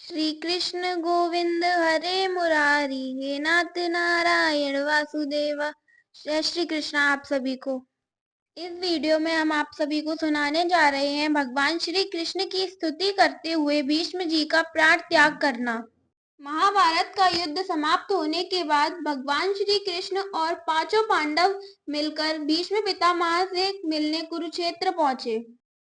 श्री कृष्ण गोविंद हरे मुरारी, हे नाथ नारायण वासुदेवा। जय श्री कृष्ण आप सभी को। इस वीडियो में हम आप सभी को सुनाने जा रहे हैं भगवान श्री कृष्ण की स्तुति करते हुए भीष्म जी का प्राण त्याग करना। महाभारत का युद्ध समाप्त होने के बाद भगवान श्री कृष्ण और पांचों पांडव मिलकर भीष्म पितामह से मिलने कुरुक्षेत्र पहुंचे।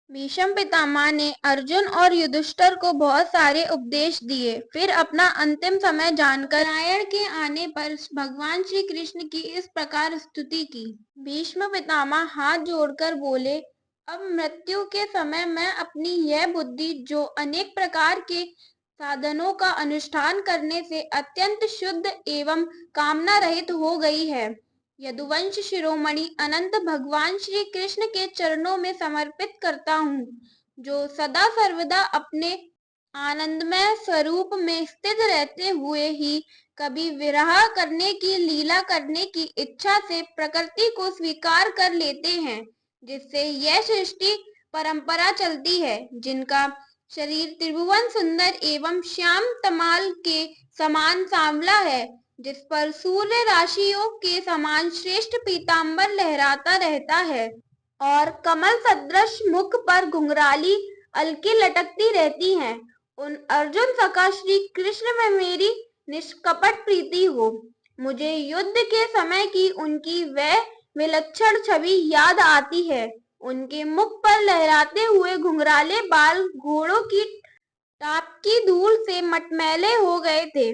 भीष्म पितामह ने अर्जुन और युधिष्ठिर को बहुत सारे उपदेश दिए। फिर अपना अंतिम समय जानकर नारायण के आने पर भगवान श्री कृष्ण की इस प्रकार स्तुति की। भीष्म पितामह हाथ जोड़कर बोले, अब मृत्यु के समय मैं अपनी यह बुद्धि जो अनेक प्रकार के साधनों का अनुष्ठान करने से अत्यंत शुद्ध एवं कामना रहित हो गई है, यदुवंश शिरोमणि अनंत भगवान श्री कृष्ण के चरणों में समर्पित करता हूँ, जो सदा सर्वदा अपने आनंदमय स्वरूप में स्थित रहते हुए ही कभी विरह करने की लीला करने की इच्छा से प्रकृति को स्वीकार कर लेते हैं, जिससे यह सृष्टि परंपरा चलती है, जिनका शरीर त्रिभुवन सुंदर एवं श्याम तमाल के समान सांवला है, जिस पर सूर्य राशियों के समान श्रेष्ठ पीतांबर लहराता रहता है और कमल सदृश मुख पर घुंघराली अलकी लटकती रहती हैं। उन अर्जुन सखा श्री कृष्ण में मेरी निष्कपट प्रीति हो। मुझे युद्ध के समय की उनकी वह विलक्षण छवि याद आती है। उनके मुख पर लहराते हुए घुंघराले बाल घोड़ों की टाप की धूल से मटमैले हो गए थे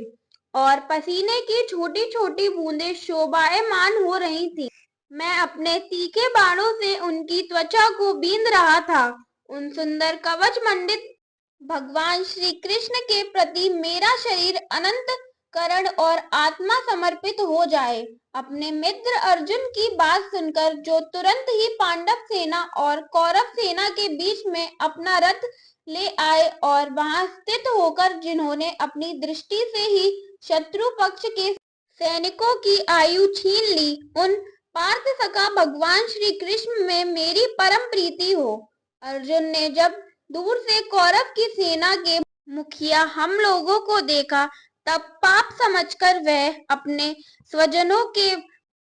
और पसीने की छोटी छोटी बूंदें शोभायमान हो रही थी। मैं अपने तीखे बाणों से उनकी त्वचा को बींध रहा था। उन सुंदर कवच मंडित भगवान श्री कृष्ण के प्रति मेरा शरीर अनंत करण और आत्मा समर्पित हो जाए। अपने मित्र अर्जुन की बात सुनकर जो तुरंत ही पांडव सेना और कौरव सेना के बीच में अपना रथ ले आए और वहां स्थित होकर जिन्होंने अपनी दृष्टि से ही शत्रु पक्ष के सैनिकों की आयु छीन ली, उन पार्थ सखा भगवान श्री कृष्ण में मेरी परम प्रीति हो। अर्जुन ने जब दूर से कौरव की सेना के मुखिया हम लोगों को देखा, तब पाप समझकर वह अपने स्वजनों के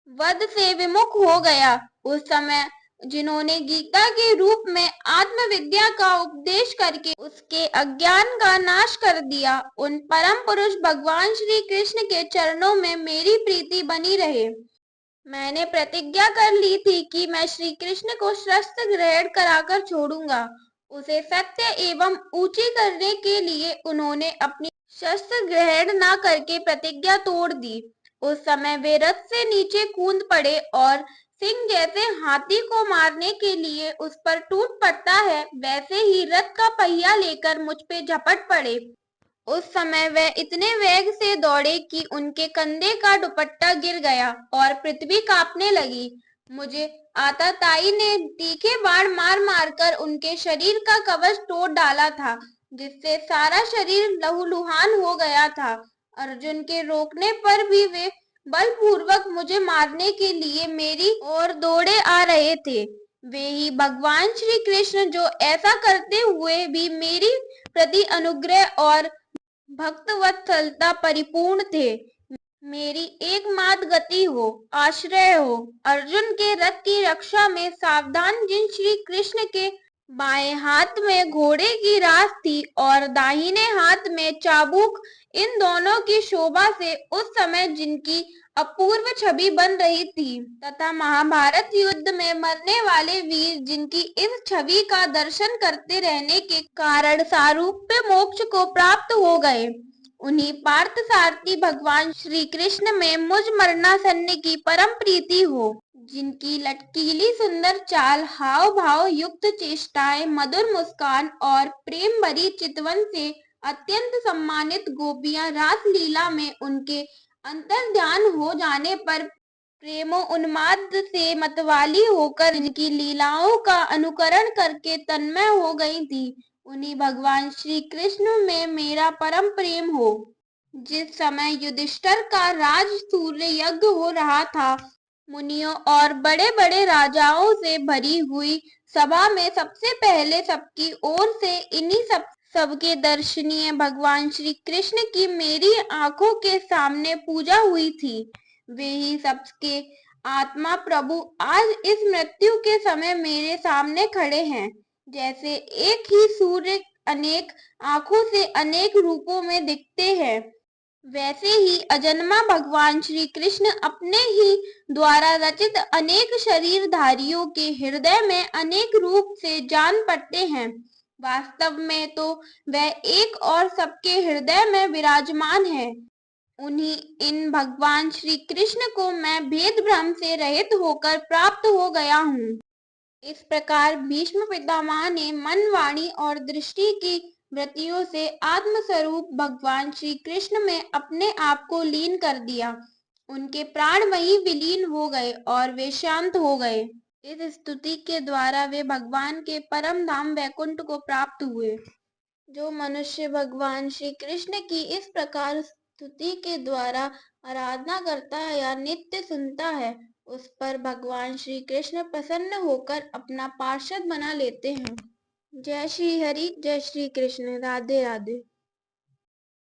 वध से विमुख हो गया। उस समय जिन्होंने गीता के रूप में आत्मविद्या का उपदेश करके उसके अज्ञान का नाश कर दिया, उन परम पुरुष भगवान श्री कृष्ण के चरणों में मेरी प्रीति बनी रहे। मैंने प्रतिज्ञा कर ली थी कि मैं श्री कृष्ण को शस्त्र ग्रहण कराकर छोड़ूंगा। उसे सत्य एवं ऊंची करने के लिए उन्होंने अपनी शस्त्र ग्रहण न करके प्रतिज्ञा तोड़ दी। उस समय वे रथ से नीचे कूद पड़े और सिंह जैसे हाथी को मारने के लिए उस पर टूट पड़ता है, वैसे ही रथ का पहिया लेकर मुझ पे झपट पड़े। उस समय वे इतने वेग से दौड़े कि उनके कंधे का दुपट्टा गिर गया और पृथ्वी कांपने लगी। मुझे आताताई ने तीखे बाण मार मारकर उनके शरीर का कवच तोड़ डाला था, जिससे सारा शरीर लहूलुहान हो गया था। अर्जुन के रोकने पर भी वे बलपूर्वक मुझे मारने के लिए मेरी ओर दौड़े आ रहे थे। वे ही भगवान श्री कृष्ण जो ऐसा करते हुए भी मेरी प्रति अनुग्रह और भक्तवत्सलता परिपूर्ण थे। मेरी एकमात्र गति हो, आश्रय हो। अर्जुन के रथ की रक्षा में सावधान जिन श्री कृष्ण के बाएं हाथ में घोड़े की रास थी और दाहिने हाथ में चाबुक, इन दोनों की शोभा से उस समय जिनकी अपूर्व छवि बन रही थी, तथा महाभारत युद्ध में मरने वाले वीर जिनकी इस छवि का दर्शन करते रहने के कारण सारूप्य मोक्ष को प्राप्त हो गए, उन्हीं पार्थ सारथी भगवान श्री कृष्ण में मुझ मरणासन्न की परम प्रीति हो, जिनकी लटकीली सुंदर चाल, हाव भाव युक्त चेष्टाएं, मधुर मुस्कान और प्रेम भरी चितवन से अत्यंत सम्मानित गोपियां रास लीला में उनके अंतर ध्यान हो जाने पर प्रेमो उन्माद से मतवाली होकर इनकी लीलाओं का अनुकरण करके तन्मय हो गई थी, उन्हीं भगवान श्री कृष्ण में मेरा परम प्रेम हो। जिस समय युधिष्ठिर का राज सूर्य यज्ञ हो रहा था, मुनियों और बड़े बड़े राजाओं से भरी हुई सभा में सबसे पहले सबकी ओर से इन्हीं सब सबके दर्शनीय भगवान श्री कृष्ण की मेरी आंखों के सामने पूजा हुई थी। वे ही सबके आत्मा प्रभु आज इस मृत्यु के समय मेरे सामने खड़े हैं। जैसे एक ही सूर्य अनेक आंखों से अनेक रूपों में दिखते हैं, वैसे ही अजन्मा भगवान श्री कृष्ण अपने ही द्वारा रचित अनेक शरीरधारियों के हृदय में अनेक रूप से जान पड़ते हैं। वास्तव में तो वह एक और सबके हृदय में विराजमान है। उन्हीं इन भगवान श्री कृष्ण को मैं भेद भ्रम से रहित होकर प्राप्त हो गया हूँ। इस प्रकार भीष्म पितामह ने मन, वाणी और दृष्टि की वृत्तियों से आत्मस्वरूप भगवान श्री कृष्ण में अपने आप को लीन कर दिया। उनके प्राण वहीं विलीन हो गए और वे शांत हो गए। इस स्तुति के द्वारा वे भगवान के परम धाम वैकुंठ को प्राप्त हुए। जो मनुष्य भगवान श्री कृष्ण की इस प्रकार स्तुति के द्वारा आराधना करता है या नित्य सुनता है, उस पर भगवान श्री कृष्ण प्रसन्न होकर अपना पार्षद बना लेते हैं। जय श्री हरि, जय श्री कृष्ण, राधे राधे।